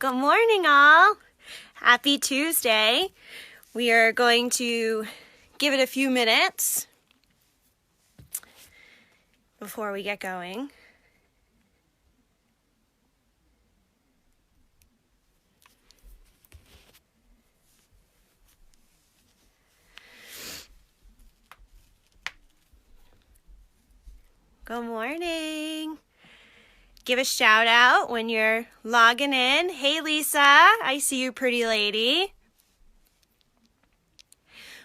Good morning, all. Happy Tuesday. We are going to give it a few minutes before we get going. Good morning. Give a shout out when you're logging in. Hey, Lisa, I see you, pretty lady.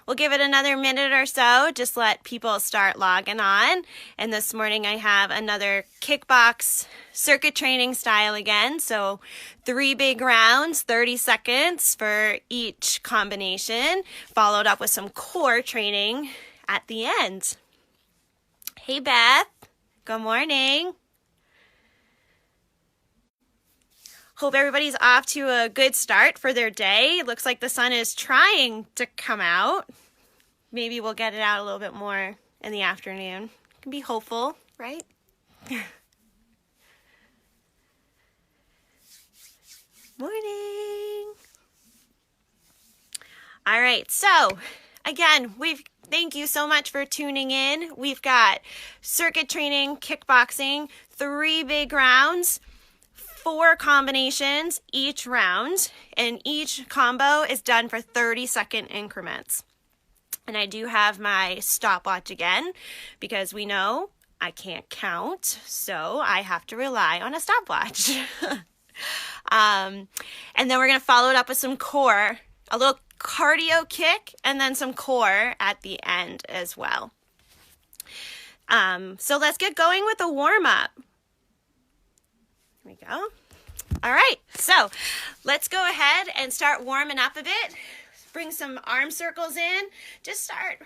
We'll give it another minute or so. Just let people start logging on. And this morning I have another kickbox circuit training style again. So 3 big rounds, 30 seconds for each combination, followed up with some core training at the end. Hey, Beth. Good morning. Hope everybody's off to a good start for their day. It looks like the sun is trying to come out. Maybe we'll get it out a little bit more in the afternoon. Can be hopeful, right? Morning. All right, so again, thank you so much for tuning in. We've got circuit training, kickboxing, 3 big rounds, 4 combinations each round, and each combo is done for 30-second increments. And I do have my stopwatch again because we know I can't count, so I have to rely on a stopwatch. And then we're going to follow it up with some core, a little cardio kick, and then some core at the end as well. So let's get going with the warm-up. Here we go. All right, so let's go ahead and start warming up a bit. Bring some arm circles in. Just start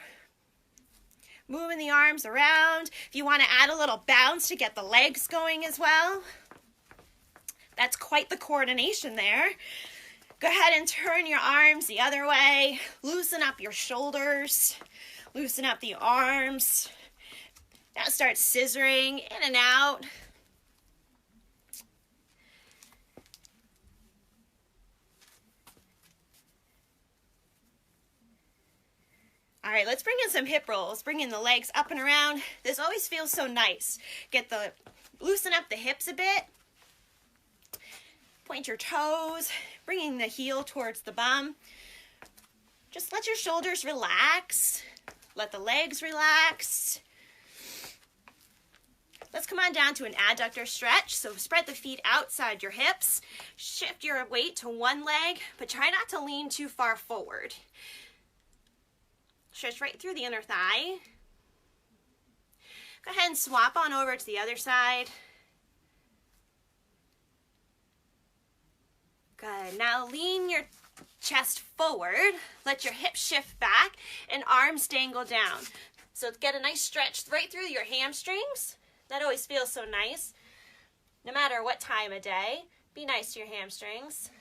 moving the arms around. If you want to add a little bounce to get the legs going as well. That's quite the coordination there. Go ahead and turn your arms the other way. Loosen up your shoulders. Loosen up the arms. Now start scissoring in and out. All right, let's bring in some hip rolls. Bring in the legs up and around. This always feels so nice. Loosen up the hips a bit. Point your toes, bringing the heel towards the bum. Just let your shoulders relax. Let the legs relax. Let's come on down to an adductor stretch. So spread the feet outside your hips. Shift your weight to one leg, but try not to lean too far forward. Stretch right through the inner thigh. Go ahead and swap on over to the other side. Good. Now lean your chest forward. Let your hips shift back and arms dangle down. So get a nice stretch right through your hamstrings. That always feels so nice. No matter what time of day, be nice to your hamstrings.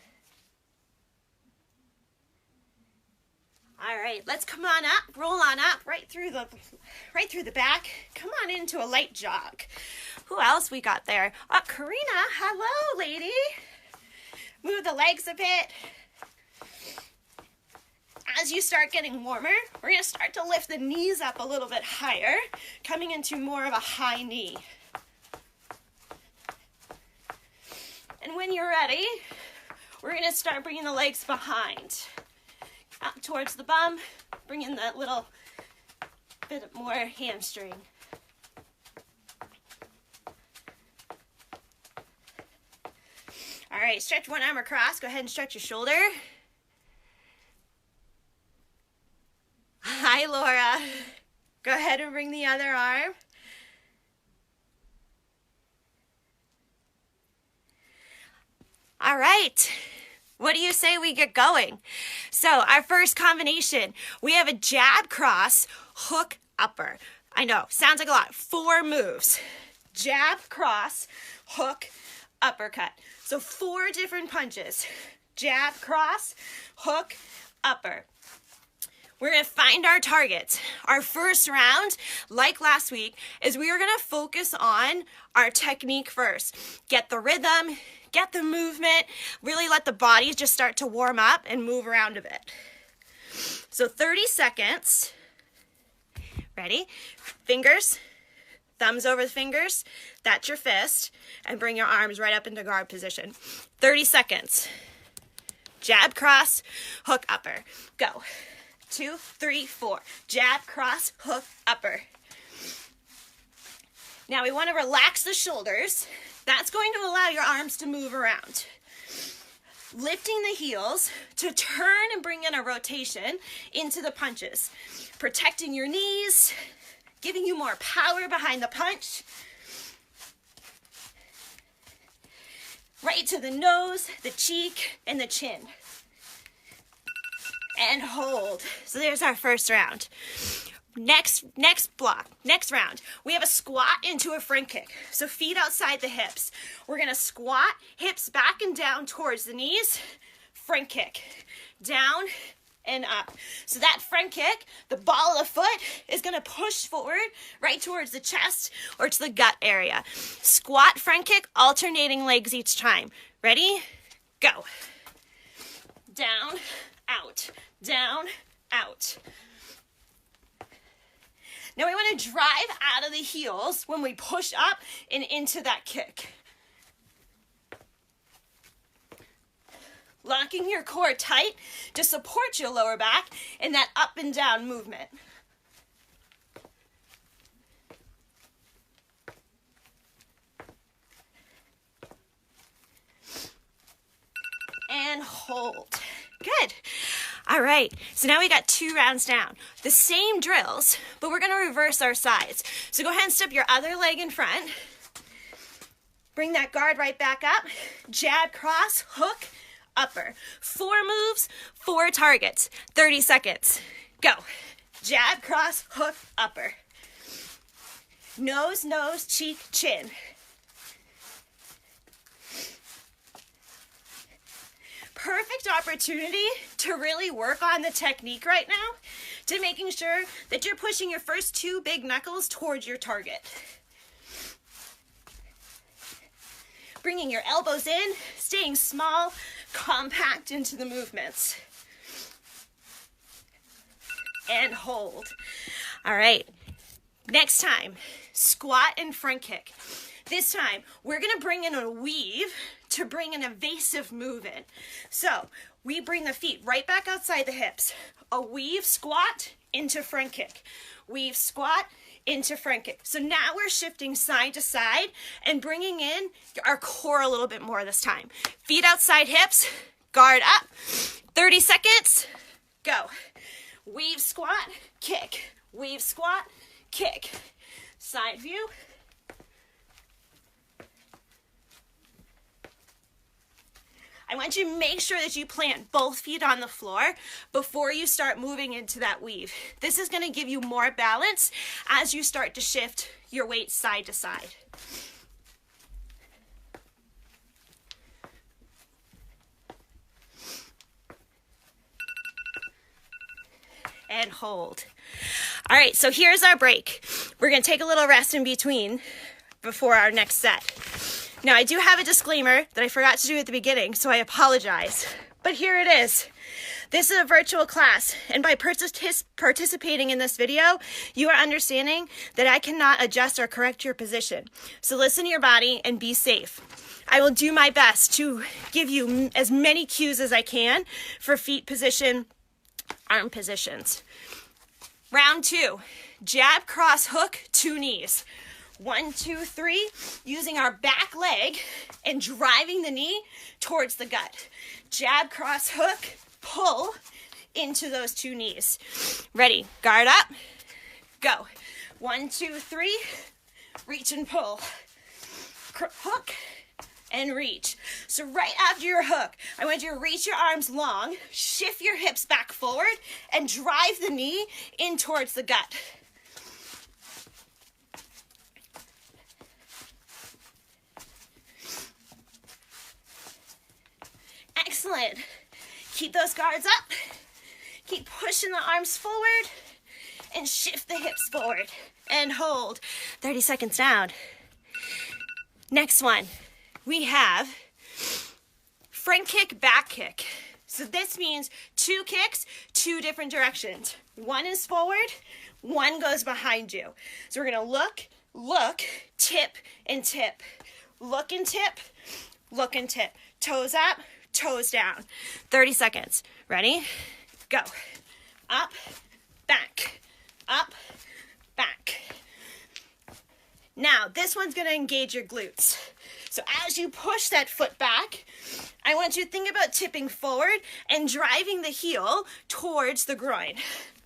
All right, let's come on up, roll on up, right through the back. Come on into a light jog. Who else we got there? Oh, Karina, hello, lady. Move the legs a bit. As you start getting warmer, we're going to start to lift the knees up a little bit higher, coming into more of a high knee. And when you're ready, we're going to start bringing the legs behind. Up towards the bum, bring in that little bit more hamstring. All right, stretch one arm across. Go ahead and stretch your shoulder. Hi, Laura. Go ahead and bring the other arm. All right. What do you say we get going? So our first combination, we have a jab, cross, hook, upper. I know, sounds like a lot. 4 moves. Jab, cross, hook, uppercut. So 4 different punches. Jab, cross, hook, upper. We're going to find our targets. Our first round, like last week, is we are going to focus on our technique first. Get the rhythm, Get the movement. Really let the body just start to warm up and move around a bit. So 30 seconds. Ready? Fingers, thumbs over the fingers. That's your fist. And bring your arms right up into guard position. 30 seconds. Jab, cross, hook, upper. Go. 2, 3, 4. Jab, cross, hook, upper. Now we want to relax the shoulders. That's going to allow your arms to move around. Lifting the heels to turn and bring in a rotation into the punches. Protecting your knees, giving you more power behind the punch. Right to the nose, the cheek, and the chin. And hold. So there's our first round. Next round, we have a squat into a front kick. So feet outside the hips. We're gonna squat, hips back and down towards the knees, front kick, down and up. So that front kick, the ball of the foot is gonna push forward right towards the chest or to the gut area. Squat, front kick, alternating legs each time. Ready? Go. Down, out, down, out. Now we want to drive out of the heels when we push up and into that kick. Locking your core tight to support your lower back in that up and down movement. And hold. Good. All right, so now we got 2 rounds down. The same drills, but we're gonna reverse our sides. So go ahead and step your other leg in front. Bring that guard right back up. Jab, cross, hook, upper. 4 moves, 4 targets. 30 seconds. Go. Jab, cross, hook, upper. Nose, nose, cheek, chin. Perfect opportunity to really work on the technique right now, to making sure that you're pushing your first 2 big knuckles towards your target. Bringing your elbows in, staying small, compact into the movements. And hold. All right, next time, squat and front kick. This time, we're gonna bring in a weave to bring an evasive move in. So we bring the feet right back outside the hips. A weave squat into front kick. Weave squat into front kick. So now we're shifting side to side and bringing in our core a little bit more this time. Feet outside hips, guard up. 30 seconds, go. Weave squat, kick. Weave squat, kick. Side view. I want you to make sure that you plant both feet on the floor before you start moving into that weave. This is going to give you more balance as you start to shift your weight side to side. And hold. All right, so here's our break. We're going to take a little rest in between before our next set. Now, I do have a disclaimer that I forgot to do at the beginning, so I apologize. But here it is. This is a virtual class, and by participating in this video, you are understanding that I cannot adjust or correct your position. So listen to your body and be safe. I will do my best to give you as many cues as I can for feet position, arm positions. Round 2, jab, cross, hook, 2 knees. 1, 2, 3, using our back leg and driving the knee towards the gut. Jab, cross, hook, pull into those 2 knees. Ready, guard up, go. 1, 2, 3, reach and pull. Hook and reach. So right after your hook, I want you to reach your arms long, shift your hips back forward, and drive the knee in towards the gut. Excellent. Keep those guards up. Keep pushing the arms forward and shift the hips forward and hold. 30 seconds down. Next one, we have front kick, back kick. So this means 2 kicks, 2 different directions. One is forward, one goes behind you. So we're gonna look, tip, and tip. Look and tip, look and tip. Toes up, toes down. 30 seconds. Ready? Go. Up, back, up, back. Now, this one's gonna engage your glutes. So as you push that foot back, I want you to think about tipping forward and driving the heel towards the groin,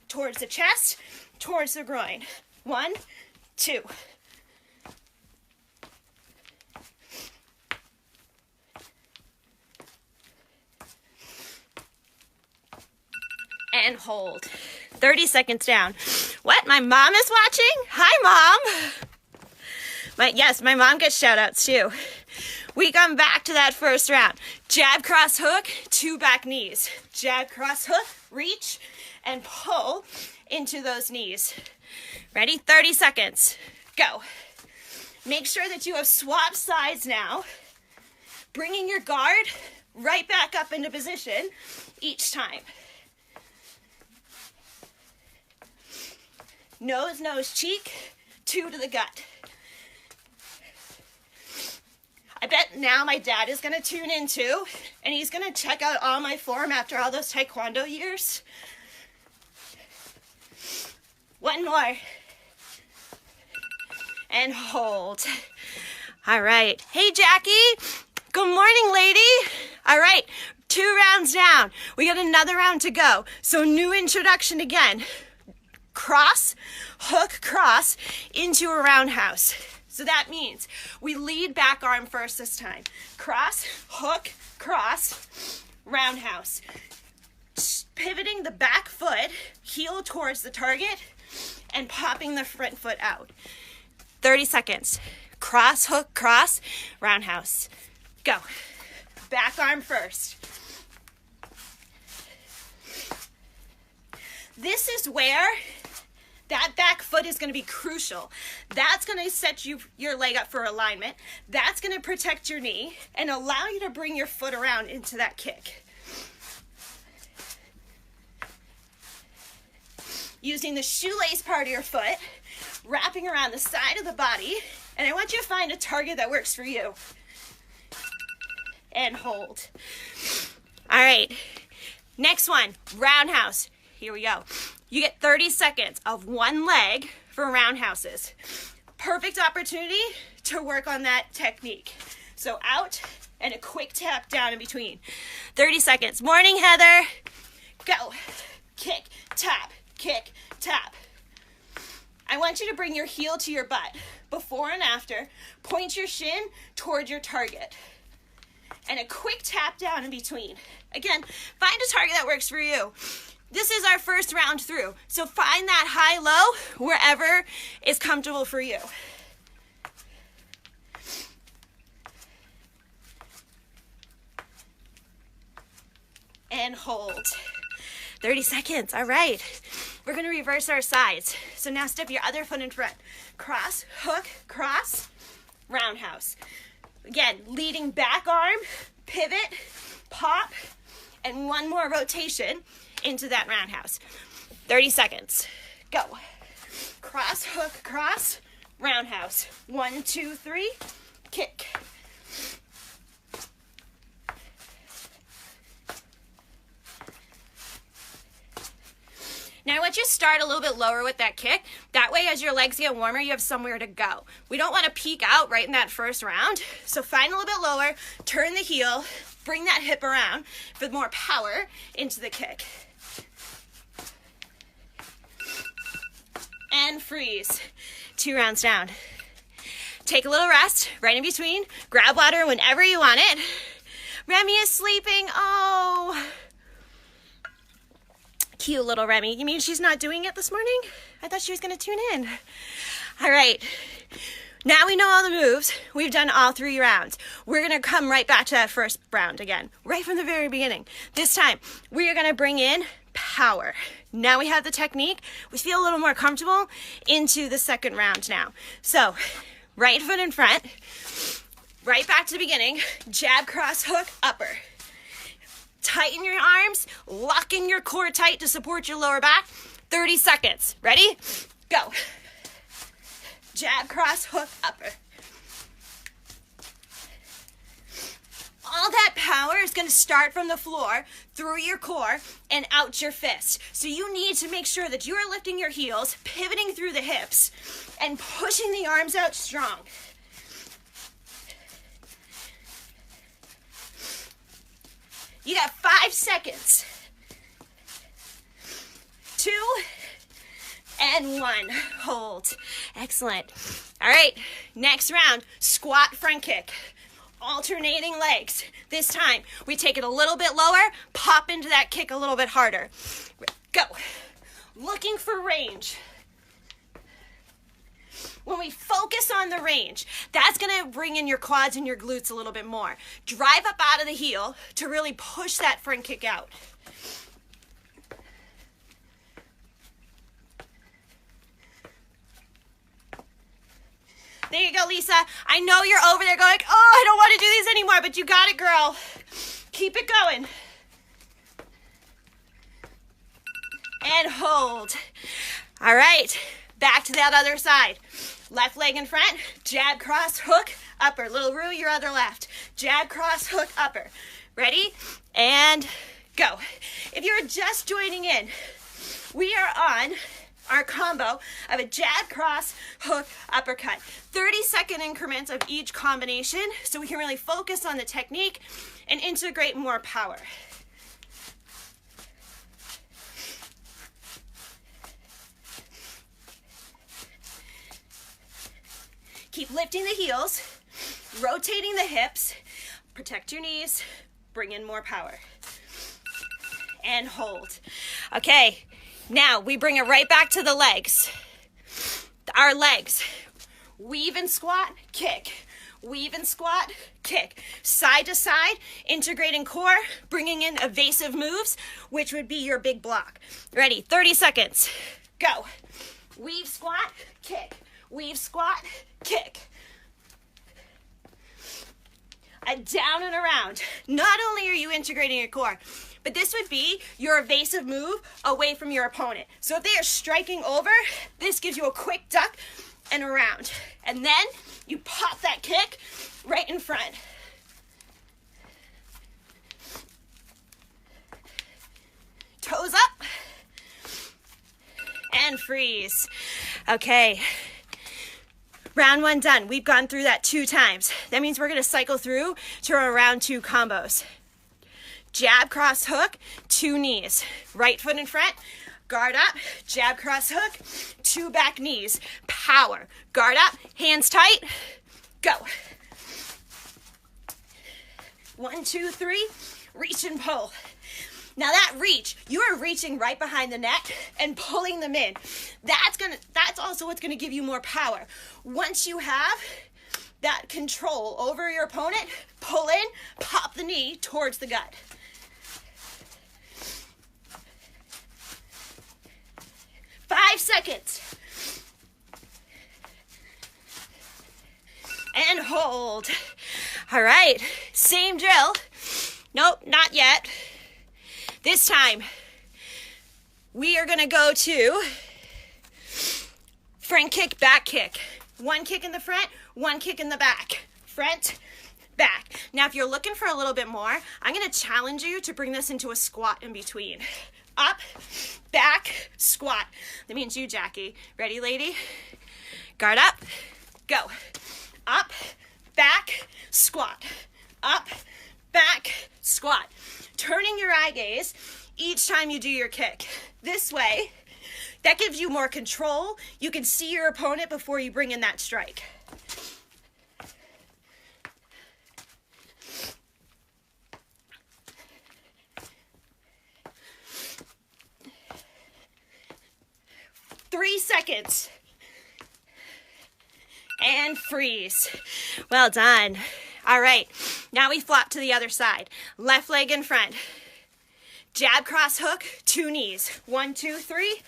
towards the chest, towards the groin. 1, 2. And hold. 30 seconds down. What? My mom is watching? Hi, Mom. Yes, my mom gets shout outs too. We come back to that first round. Jab, cross, hook, 2 back knees. Jab, cross, hook, reach, and pull into those knees. Ready? 30 seconds. Go. Make sure that you have swapped sides now. Bringing your guard right back up into position each time. Nose, nose, cheek, 2 to the gut. I bet now my dad is going to tune in too, and he's going to check out all my form after all those taekwondo years. 1 more. And hold. All right. Hey, Jackie. Good morning, lady. All right. 2 rounds down. We got another round to go. So new introduction again. Cross, hook, cross into a roundhouse. So that means we lead back arm first this time. Cross, hook, cross, roundhouse. Pivoting the back foot, heel towards the target, and popping the front foot out. 30 seconds. Cross, hook, cross, roundhouse. Go. Back arm first. This is where that back foot is going to be crucial. That's going to set your leg up for alignment. That's going to protect your knee and allow you to bring your foot around into that kick. Using the shoelace part of your foot, wrapping around the side of the body, and I want you to find a target that works for you. And hold. All right, next one, roundhouse. Here we go. You get 30 seconds of one leg for roundhouses. Perfect opportunity to work on that technique. So out and a quick tap down in between. 30 seconds. Morning, Heather. Go. Kick, tap, kick, tap. I want you to bring your heel to your butt. Before and after, point your shin toward your target. And a quick tap down in between. Again, find a target that works for you. This is our first round through, so find that high-low wherever is comfortable for you. And hold. 30 seconds, all right. We're gonna reverse our sides. So now step your other foot in front. Cross, hook, cross, roundhouse. Again, leading back arm, pivot, pop, and 1 more rotation into that roundhouse. 30 seconds. Go. Cross, hook, cross, roundhouse. 1, 2, 3, kick. Now I want you to start a little bit lower with that kick. That way as your legs get warmer, you have somewhere to go. We don't want to peak out right in that first round. So find a little bit lower, turn the heel, bring that hip around for more power into the kick. And freeze. 2 rounds down. Take a little rest right in between. Grab water whenever you want it. Remy is sleeping. Oh. Cute little Remy. You mean she's not doing it this morning? I thought she was going to tune in. All right. Now we know all the moves. We've done all 3 rounds. We're going to come right back to that first round again, right from the very beginning. This time, we are going to bring in power. Now we have the technique. We feel a little more comfortable into the second round now. So, right foot in front, right back to the beginning, jab, cross, hook, upper. Tighten your arms, locking your core tight to support your lower back. 30 seconds. Ready? Go. Jab, cross, hook, upper. All that power is going to start from the floor, through your core, and out your fist. So you need to make sure that you are lifting your heels, pivoting through the hips, and pushing the arms out strong. You got 5 seconds. 2 and 1. Hold. Excellent. All right, next round, squat front kick. Alternating legs. This time, we take it a little bit lower, pop into that kick a little bit harder. Go. Looking for range. When we focus on the range, that's gonna bring in your quads and your glutes a little bit more. Drive up out of the heel to really push that front kick out. There you go, Lisa. I know you're over there going, oh, I don't want to do these anymore, but you got it, girl. Keep it going. And hold. All right, back to that other side. Left leg in front, jab, cross, hook, upper. Little Roo, your other left. Jab, cross, hook, upper. Ready? And go. If you're just joining in, we are on our combo of a jab, cross, hook, uppercut. 30-second increments of each combination so we can really focus on the technique and integrate more power. Keep lifting the heels, rotating the hips, protect your knees, bring in more power. And hold. Okay, now we bring it right back to the legs. Our legs. Weave and squat, kick. Weave and squat, kick. Side to side, integrating core, bringing in evasive moves, which would be your big block. Ready, 30 seconds. Go. Weave, squat, kick. Weave, squat, kick. A down and around. Not only are you integrating your core, but this would be your evasive move away from your opponent. So if they are striking over, this gives you a quick duck and around. And then you pop that kick right in front. Toes up. And freeze. Okay. Round 1 done. We've gone through that 2 times. That means we're going to cycle through to our round 2 combos. Jab, cross, hook, 2 knees. Right foot in front, guard up, jab, cross, hook, 2 back knees. Power. Guard up, hands tight, go. 1, 2, 3, reach and pull. Now that reach, you are reaching right behind the neck and pulling them in. That's also what's gonna give you more power. Once you have that control over your opponent, pull in, pop the knee towards the gut. Five seconds. And hold. All right, same drill. Nope, not yet. This time, we are gonna go to front kick, back kick. 1 kick in the front, 1 kick in the back. Front, back. Now, if you're looking for a little bit more, I'm gonna challenge you to bring this into a squat in between. Up, back, squat. That means you, Jackie. Ready, lady? Guard up, go. Up, back, squat. Up, back, squat. Turning your eye gaze each time you do your kick. This way, that gives you more control. You can see your opponent before you bring in that strike. Three seconds. And freeze. Well done. All right, now we flop to the other side. Left leg in front. Jab, cross, hook, 2 knees. 1, 2, 3.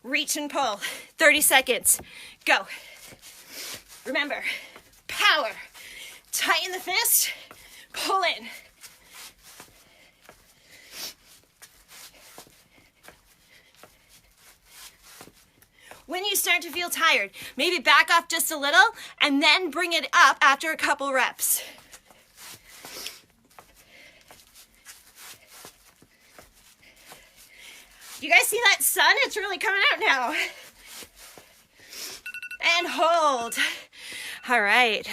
Reach and pull. 30 seconds. Go. Remember, power. Tighten the fist. Pull in. start to feel tired, maybe back off just a little and then bring it up after a couple reps. You guys see that sun? It's really coming out now. And hold. All right.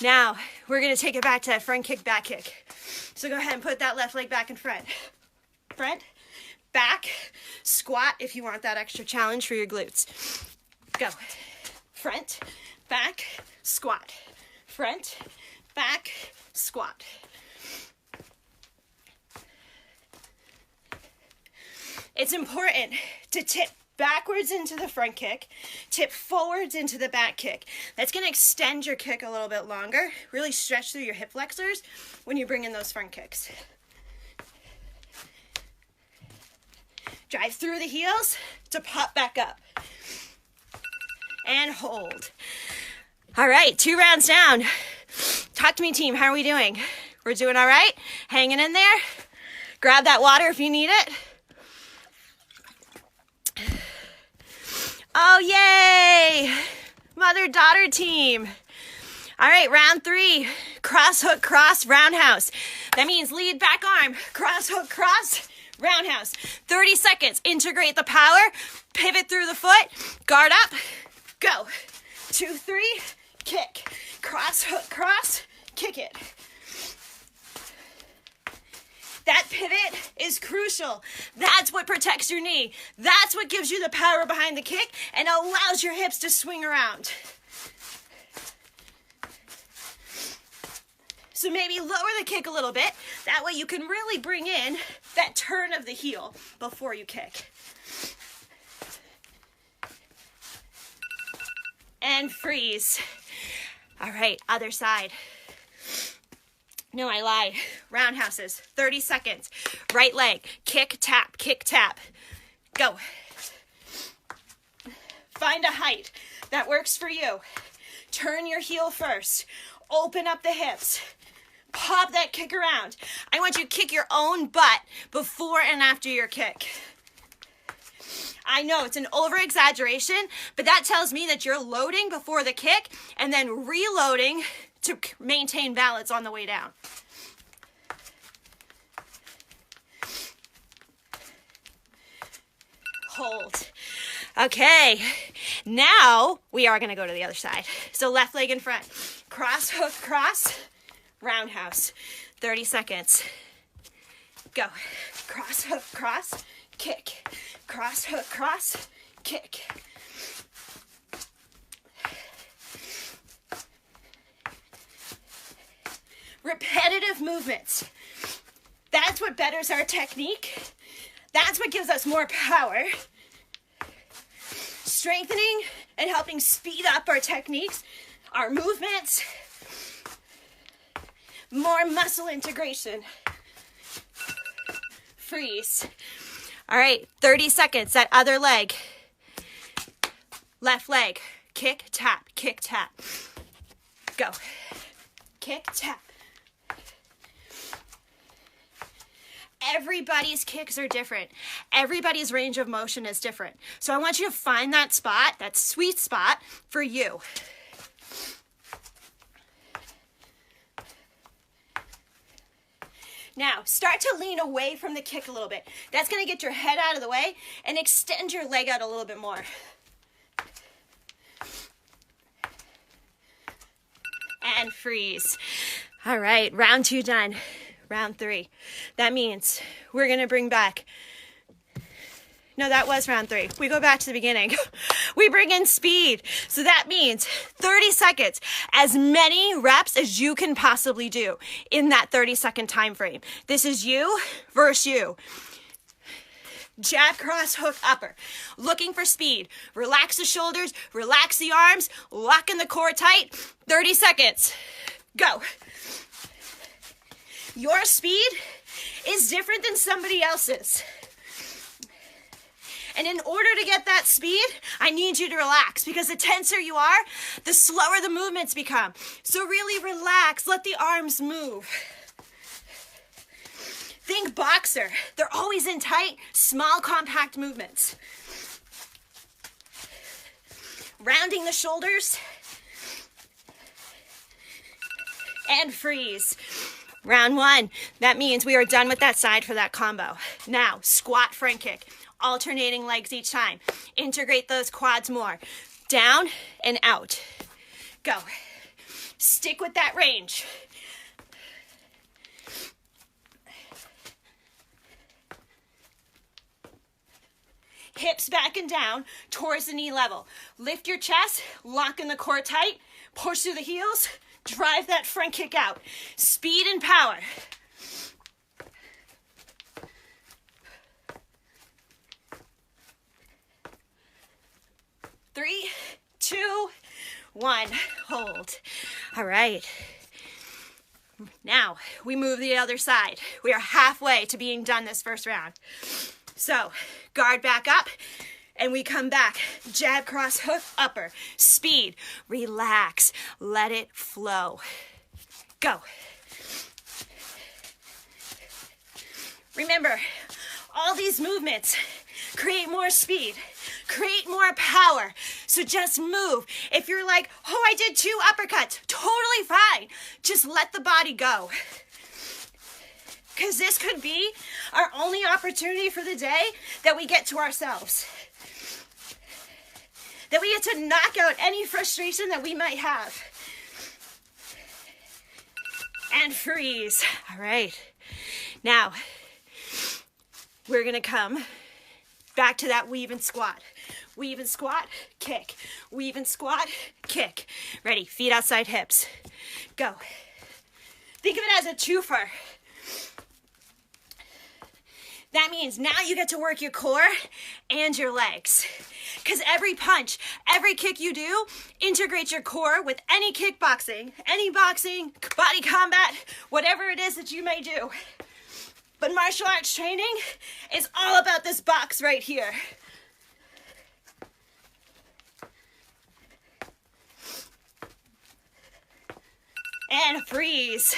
Now we're gonna take it back to that front kick, back kick. So go ahead and put that left leg back in front. Front, back, squat if you want that extra challenge for your glutes. Go. Front, back, squat. Front, back, squat. It's important to tip backwards into the front kick, tip forwards into the back kick. That's going to extend your kick a little bit longer, really stretch through your hip flexors when you bring in those front kicks. Drive through the heels to pop back up. And hold. All right, 2 rounds down. Talk to me, team. How are we doing? We're doing all right? Hanging in there? Grab that water if you need it. Oh, yay! Mother-daughter team. All right, round 3. Cross, hook, cross, roundhouse. That means lead, back arm. Cross, hook, cross, roundhouse. 30 seconds. Integrate the power. Pivot through the foot. Guard up. Go. 2, 3. Kick. Cross, hook, cross. Kick it. That pivot is crucial. That's what protects your knee. That's what gives you the power behind the kick and allows your hips to swing around. So maybe lower the kick a little bit. That way you can really bring in that turn of the heel before you kick. And freeze. All right, other side. No, I lied. Roundhouses, 30 seconds. Right leg, kick, tap, kick, tap. Go. Find a height that works for you. Turn your heel first. Open up the hips. Pop that kick around. I want you to kick your own butt before and after your kick. I know it's an over-exaggeration, but that tells me that you're loading before the kick and then reloading to maintain balance on the way down. Hold. Okay, now we are going to go to the other side. So left leg in front. Cross, hook, cross, roundhouse. 30 seconds. Go. Cross, hook, cross, kick. Cross, hook, cross, kick. Repetitive movements. That's what betters our technique. That's what gives us more power. Strengthening and helping speed up our techniques, our movements. More muscle integration. Freeze. All right, 30 seconds, that other leg. Left leg, kick, tap, kick, tap. Go. Kick, tap. Everybody's kicks are different. Everybody's range of motion is different. So I want you to find that spot, that sweet spot for you. Now, start to lean away from the kick a little bit. That's going to get your head out of the way and extend your leg out a little bit more. And freeze. All right, round 2 done. Round 3. That means we're going to bring back. No, that was round 3. We go back to the beginning. We bring in speed. So that means 30 seconds, as many reps as you can possibly do in that 30-second time frame. This is you versus you. Jab, cross, hook, upper. Looking for speed. Relax the shoulders, relax the arms, lock in the core tight. 30 seconds. Go. Your speed is different than somebody else's. And in order to get that speed, I need you to relax, because the tenser you are, the slower the movements become. So really relax, let the arms move. Think boxer. They're always in tight, small, compact movements. Rounding the shoulders. And freeze. Round one. That means we are done with that side for that combo. Now, squat front kick. Alternating legs each time. Integrate those quads more. Down and out. Go. Stick with that range. Hips back and down towards the knee level. Lift your chest, lock in the core tight, push through the heels, drive that front kick out. Speed and power. Three, two, one. Hold. All right. Now we move the other side. We are halfway to being done this first round. So guard back up and we come back. Jab, cross, hook, upper. Speed. Relax. Let it flow. Go. Remember, all these movements create more speed, create more power. So just move. If you're like, oh, I did 2 uppercuts, totally fine. Just let the body go. Because this could be our only opportunity for the day that we get to ourselves. That we get to knock out any frustration that we might have. And freeze. All right. Now, we're going to come back to that weave and squat. Weave and squat, kick. Weave and squat, kick. Ready, feet outside hips. Go. Think of it as a twofer. That means now you get to work your core and your legs. Because every punch, every kick you do integrates your core with any kickboxing, any boxing, body combat, whatever it is that you may do. But martial arts training is all about this box right here. And freeze.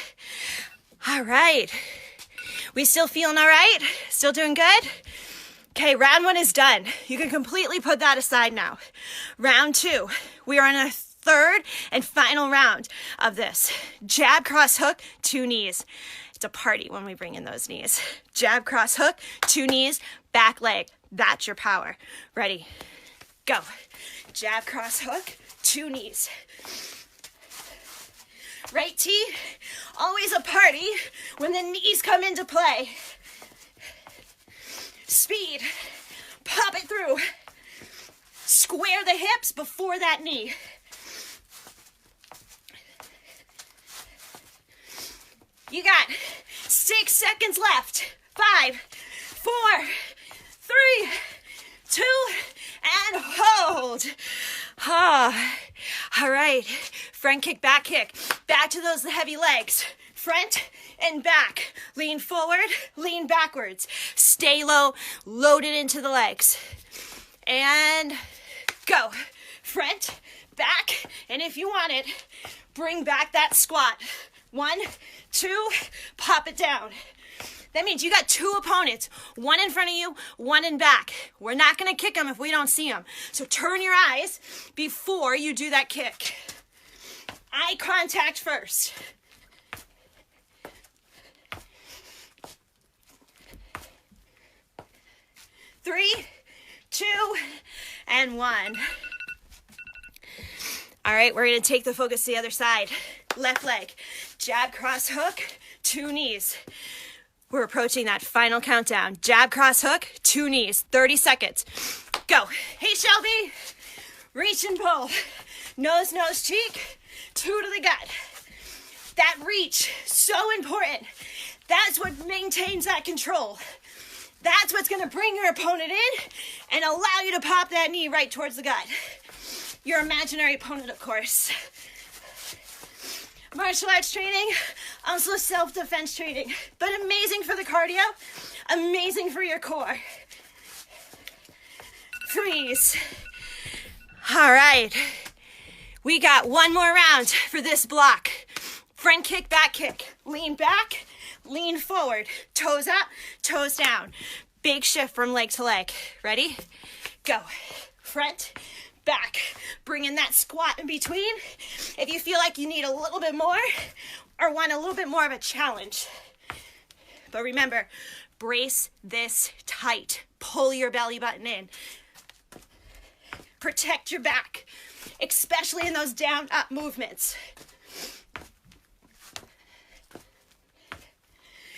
All right. We still feeling all right? Still doing good? Okay, round 1 is done. You can completely put that aside now. Round 2, we are in a third and final round of this. Jab, cross, hook, 2 knees. It's a party when we bring in those knees. Jab, cross, hook, 2 knees, back leg. That's your power. Ready? Go. Jab, cross, hook, 2 knees. Right T, always a party when the knees come into play. Speed, pop it through. Square the hips before that knee. You got 6 seconds left. 5, 4, 3, 2, and hold. All right, front kick, back kick. Back to those heavy legs. Front and back. Lean forward, lean backwards. Stay low, load it into the legs. And go. Front, back, and if you want it, bring back that squat. 1, 2, pop it down. That means you got 2 opponents, 1 in front of you, 1 in back. We're not going to kick them if we don't see them. So turn your eyes before you do that kick. Eye contact first. Three, 2, and 1. All right, we're going to take the focus to the other side. Left leg, jab, cross, hook, 2 knees. We're approaching that final countdown. Jab, cross, hook, 2 knees, 30 seconds. Go. Hey, Shelby. Reach and pull. Nose, nose, cheek, 2 to the gut. That reach, so important. That's what maintains that control. That's what's going to bring your opponent in and allow you to pop that knee right towards the gut. Your imaginary opponent, of course. Martial arts training, also self-defense training, but amazing for the cardio, amazing for your core. Freeze. All right, we got 1 more round for this block. Front kick, back kick, lean back, lean forward, toes up, toes down. Big shift from leg to leg. Ready? Go. Front, back. Bring in that squat in between. If you feel like you need a little bit more or want a little bit more of a challenge. But remember, brace this tight. Pull your belly button in. Protect your back, especially in those down-up movements.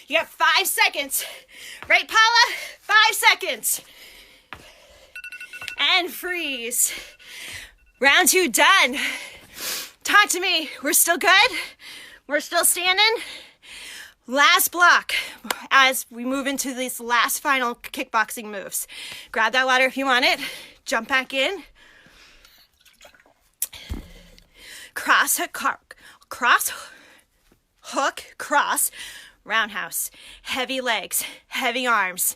You have 5 seconds. Right, Paula? 5 seconds. And freeze. Round 2 done. Talk to me. We're still good? We're still standing? Last block as we move into these last final kickboxing moves. Grab that water if you want it. Jump back in. Cross hook, cross, roundhouse. Heavy legs, heavy arms.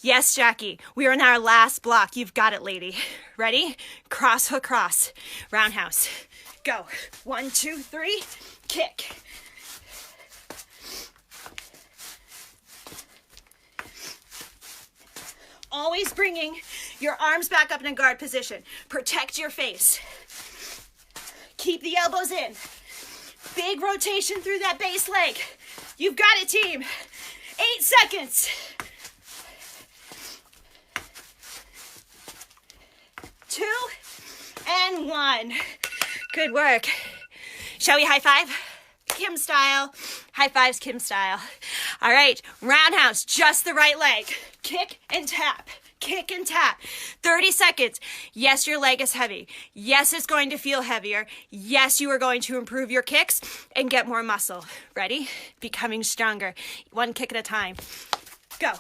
Yes, Jackie, we are in our last block. You've got it, lady. Ready? Cross, hook, cross, roundhouse. Go. 1, 2, 3, kick. Always bringing your arms back up in a guard position. Protect your face. Keep the elbows in. Big rotation through that base leg. You've got it, team. 8 seconds. 2 and 1. Good work. Shall we high five? Kim style. High fives, Kim style. All right, roundhouse, just the right leg. Kick and tap. Kick and tap. 30 seconds. Yes, your leg is heavy. Yes, it's going to feel heavier. Yes, you are going to improve your kicks and get more muscle. Ready? Becoming stronger. 1 kick at a time. Go.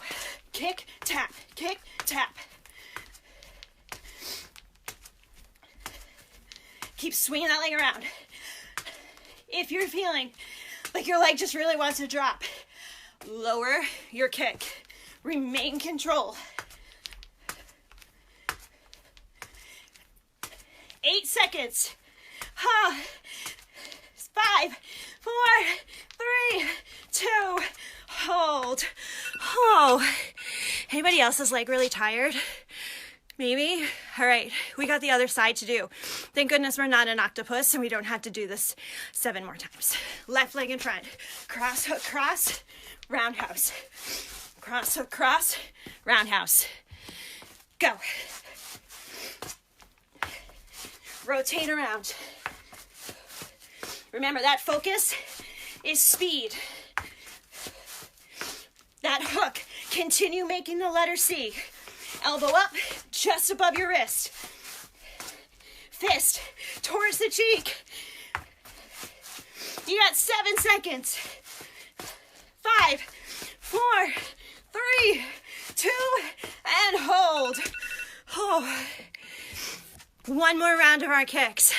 Kick, tap. Kick, tap. Keep swinging that leg around. If you're feeling like your leg just really wants to drop, lower your kick. Remain control. 8 seconds. 5, 4, 3, 2, hold. Oh, anybody else is like really tired? Maybe? All right, we got the other side to do. Thank goodness we're not an octopus and we don't have to do this 7 more times. Left leg in front. Cross, hook, cross, roundhouse. Cross, hook, cross, roundhouse. Go. Rotate around. Remember, that focus is speed. That hook, continue making the letter C. Elbow up, just above your wrist. Fist towards the cheek. You got 7 seconds. 5, 4, 3, 2, and hold. Oh. 1 more round of our kicks.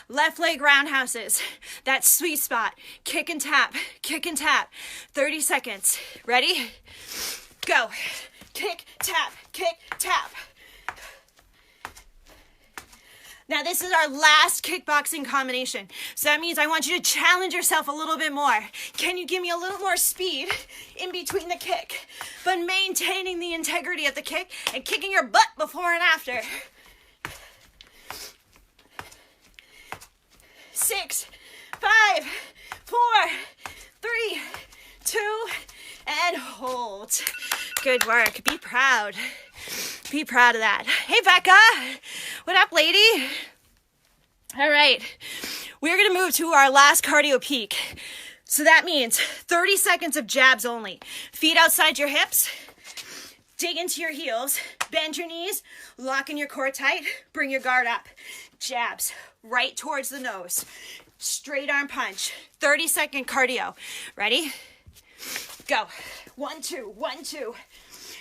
Left leg roundhouses. That sweet spot. Kick and tap. Kick and tap. 30 seconds. Ready? Go. Kick, tap, kick, tap. Now this is our last kickboxing combination. So that means I want you to challenge yourself a little bit more. Can you give me a little more speed in between the kick, but maintaining the integrity of the kick and kicking your butt before and after? 6, 5, 4, 3, 2, and hold. Good work. Be proud. Be proud of that. Hey, Becca. What up, lady? All right. We're going to move to our last cardio peak. So that means 30 seconds of jabs only. Feet outside your hips. Dig into your heels. Bend your knees. Lock in your core tight. Bring your guard up. Jabs right towards the nose. Straight arm punch. 30-second cardio. Ready? Go. 1, 2, 1, 2.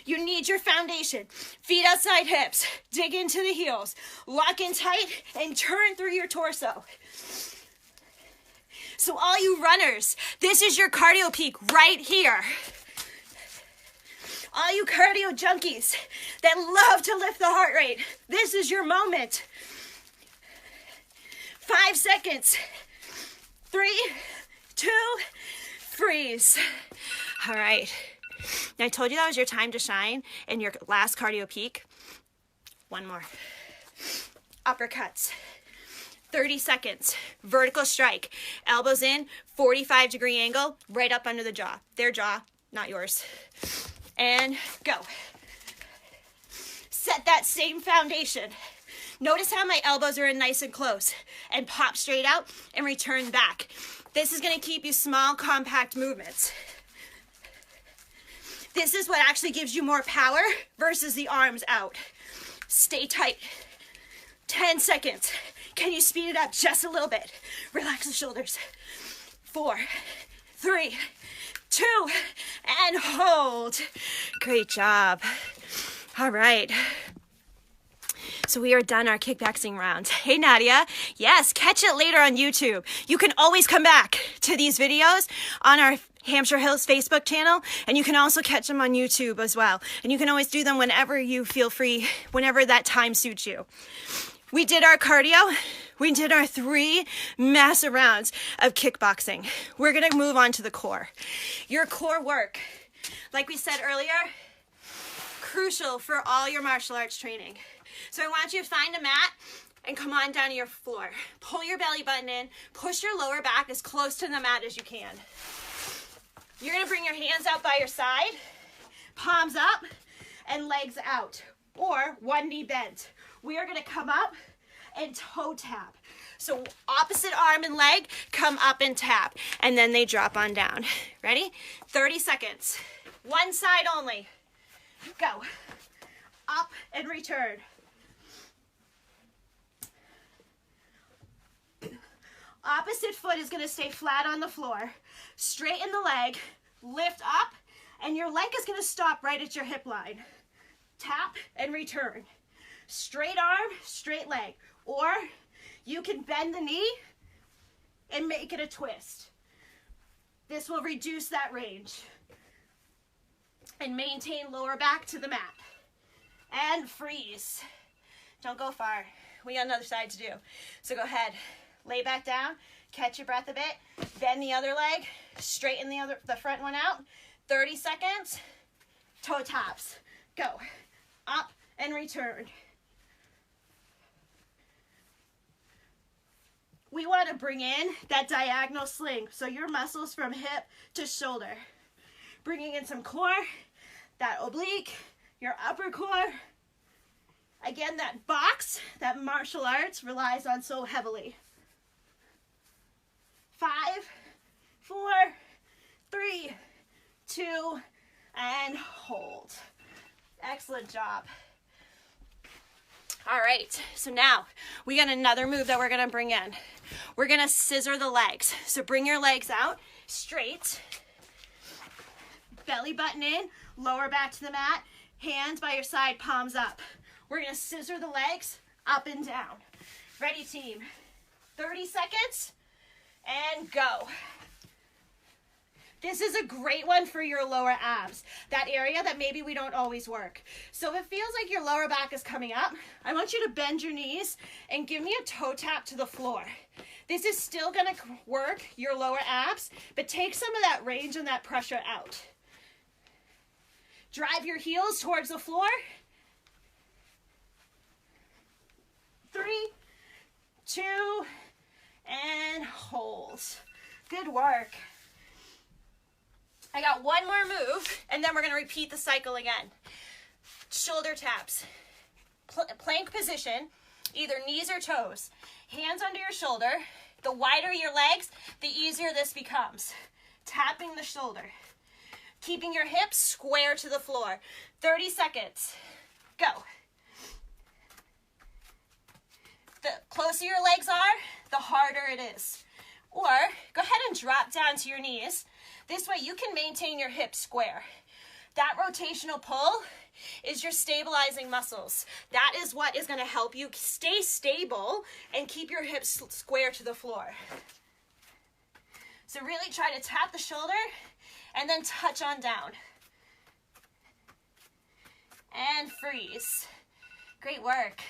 You need your foundation. Feet outside hips. Dig into the heels. Lock in tight and turn through your torso. So all you runners, this is your cardio peak right here. All you cardio junkies that love to lift the heart rate, this is your moment. 5 seconds. 3, 2, freeze. All right. Now I told you that was your time to shine and your last cardio peak. 1 more. uppercuts. 30 seconds. Vertical strike. Elbows in, 45-degree angle, right up under the jaw. Their jaw, not yours. And go. Set that same foundation. Notice how my elbows are in nice and close, and pop straight out and return back. This is going to keep you small, compact movements. This is what actually gives you more power versus the arms out. Stay tight. 10 seconds. Can you speed it up just a little bit? Relax the shoulders. 4, 3, 2, and hold. Great job. All right. So we are done our kickboxing round. Hey, Nadia. Yes, catch it later on YouTube. You can always come back to these videos on our Hampshire Hills Facebook channel, and you can also catch them on YouTube as well. And you can always do them whenever you feel free, whenever that time suits you. We did our cardio. We did our 3 massive rounds of kickboxing. We're going to move on to the core. Your core work, like we said earlier, crucial for all your martial arts training. So I want you to find a mat and come on down to your floor. Pull your belly button in. Push your lower back as close to the mat as you can. You're going to bring your hands out by your side, palms up, and legs out, or one knee bent. We are going to come up and toe tap. So opposite arm and leg, come up and tap, and then they drop on down. Ready? 30 seconds. One side only. Go. Up and return. Opposite foot is going to stay flat on the floor. Straighten the leg, lift up, and your leg is going to stop right at your hip line. Tap and return. Straight arm, straight leg. Or you can bend the knee and make it a twist. This will reduce that range. And maintain lower back to the mat. And freeze. Don't go far. We got another side to do. So go ahead. Lay back down, catch your breath a bit, bend the other leg, straighten the front one out. 30 seconds, toe taps. Go. Up and return. We want to bring in that diagonal sling, so your muscles from hip to shoulder. Bringing in some core, that oblique, your upper core. Again, that box that martial arts relies on so heavily. 5, 4, 3, 2, and hold. Excellent job. All right, so now we got another move that we're gonna bring in. We're gonna scissor the legs. So bring your legs out straight, belly button in, lower back to the mat, hands by your side, palms up. We're gonna scissor the legs up and down. Ready, team? 30 seconds. And go. This is a great one for your lower abs, that area that maybe we don't always work. So if it feels like your lower back is coming up, I want you to bend your knees and give me a toe tap to the floor. This is still going to work your lower abs, but take some of that range and that pressure out. Drive your heels towards the floor. 3, 2, and hold. Good work. I got one more move, and then we're going to repeat the cycle again. Shoulder taps. Plank position, either knees or toes. Hands under your shoulder. The wider your legs, the easier this becomes. Tapping the shoulder. Keeping your hips square to the floor. 30 seconds. Go. The closer your legs are, the harder it is. Or go ahead and drop down to your knees. This way you can maintain your hips square. That rotational pull is your stabilizing muscles. That is what is going to help you stay stable and keep your hips square to the floor. So really try to tap the shoulder and then touch on down. And freeze. Great work.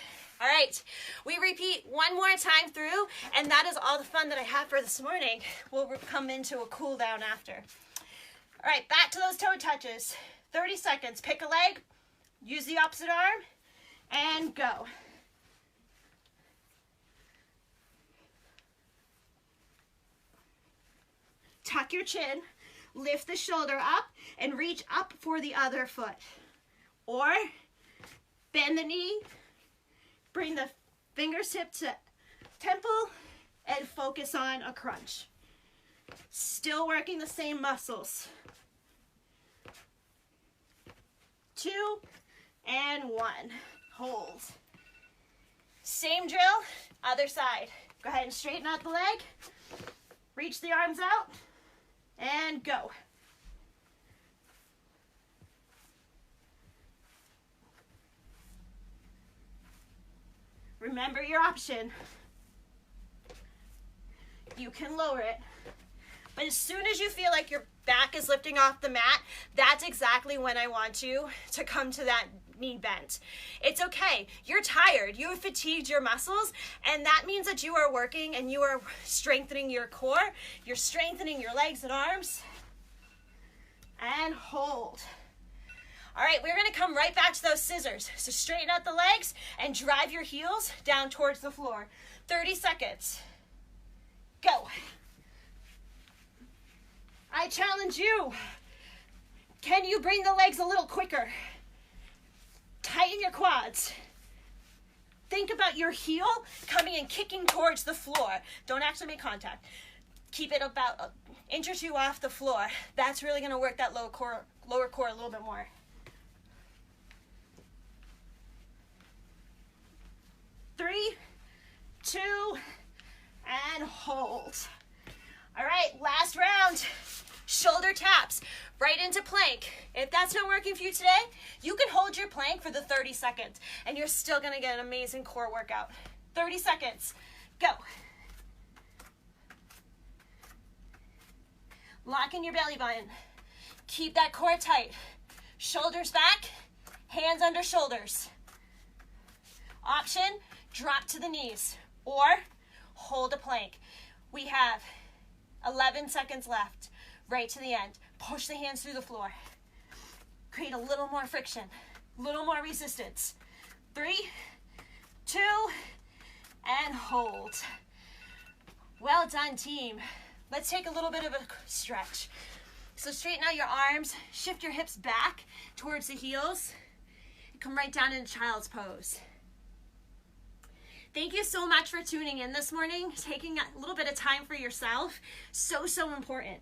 All right, we repeat one more time through, and that is all the fun that I have for this morning. We'll come into a cool down after. All right, back to those toe touches. 30 seconds. Pick a leg, use the opposite arm, and go. tuck your chin, lift the shoulder up, and reach up for the other foot. Or bend the knee, bring the fingertip to temple, and focus on a crunch. Still working the same muscles. 2 and 1. Hold. Same drill, other side. Go ahead and straighten out the leg. Reach the arms out and go. Remember your option. You can lower it. But as soon as you feel like your back is lifting off the mat, that's exactly when I want you to come to that knee bent. It's okay. You're tired. You have fatigued your muscles, and that means that you are working and you are strengthening your core. You're strengthening your legs and arms. And hold. All right, we're going to come right back to those scissors. So straighten out the legs and drive your heels down towards the floor. 30 seconds. Go. I challenge you. Can you bring the legs a little quicker? Tighten your quads. Think about your heel coming and kicking towards the floor. Don't actually make contact. Keep it about an inch or 2 off the floor. That's really going to work that lower core a little bit more. 3, 2, and hold. All right, last round. Shoulder taps right into plank. If that's not working for you today, you can hold your plank for the 30 seconds and you're still gonna get an amazing core workout. 30 seconds, go. Lock in your belly button. Keep that core tight. Shoulders back, hands under shoulders. Option, drop to the knees or hold a plank. We have 11 seconds left. Right to the end. Push the hands through the floor. Create a little more friction, a little more resistance. 3, 2, and hold. Well done, team. Let's take a little bit of a stretch. So straighten out your arms, shift your hips back towards the heels, and come right down into child's pose. Thank you so much for tuning in this morning, taking a little bit of time for yourself. So important.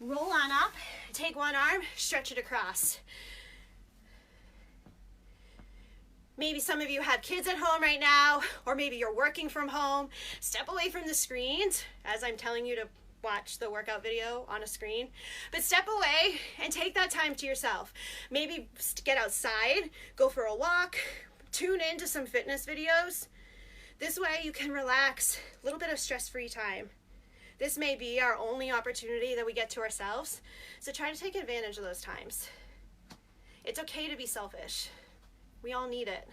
Roll on up, take one arm, stretch it across. Maybe some of you have kids at home right now, or maybe you're working from home. Step away from the screens as I'm telling you to watch the workout video on a screen. But step away and take that time to yourself. Maybe get outside, go for a walk, tune into some fitness videos. This way you can relax, a little bit of stress-free time. This may be our only opportunity that we get to ourselves, so try to take advantage of those times. It's okay to be selfish. We all need it.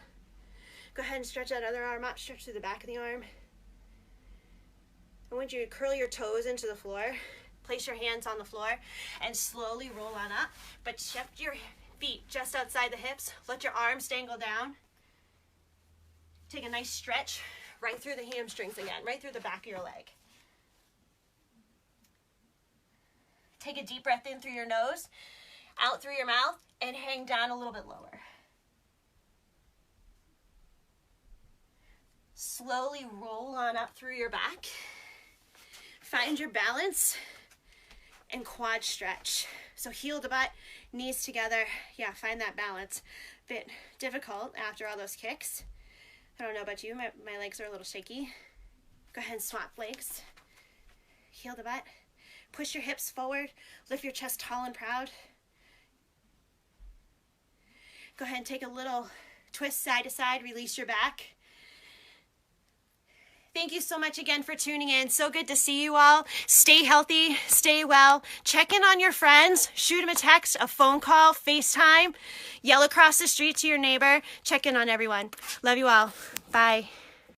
Go ahead and stretch that other arm up, stretch through the back of the arm. I want you to curl your toes into the floor, place your hands on the floor, and slowly roll on up, but shift your feet just outside the hips. Let your arms dangle down. Take a nice stretch right through the hamstrings again, right through the back of your leg. Take a deep breath in through your nose, out through your mouth, and hang down a little bit lower. Slowly roll on up through your back. Find your balance and quad stretch. So heel to butt, knees together. Yeah, find that balance. Bit difficult after all those kicks. I don't know about you, my legs are a little shaky. Go ahead and swap legs. Heel to butt. Push your hips forward, lift your chest tall and proud. Go ahead and take a little twist side to side, release your back. Thank you so much again for tuning in. So good to see you all. Stay healthy, stay well. Check in on your friends, shoot them a text, a phone call, FaceTime, yell across the street to your neighbor. Check in on everyone. Love you all. Bye.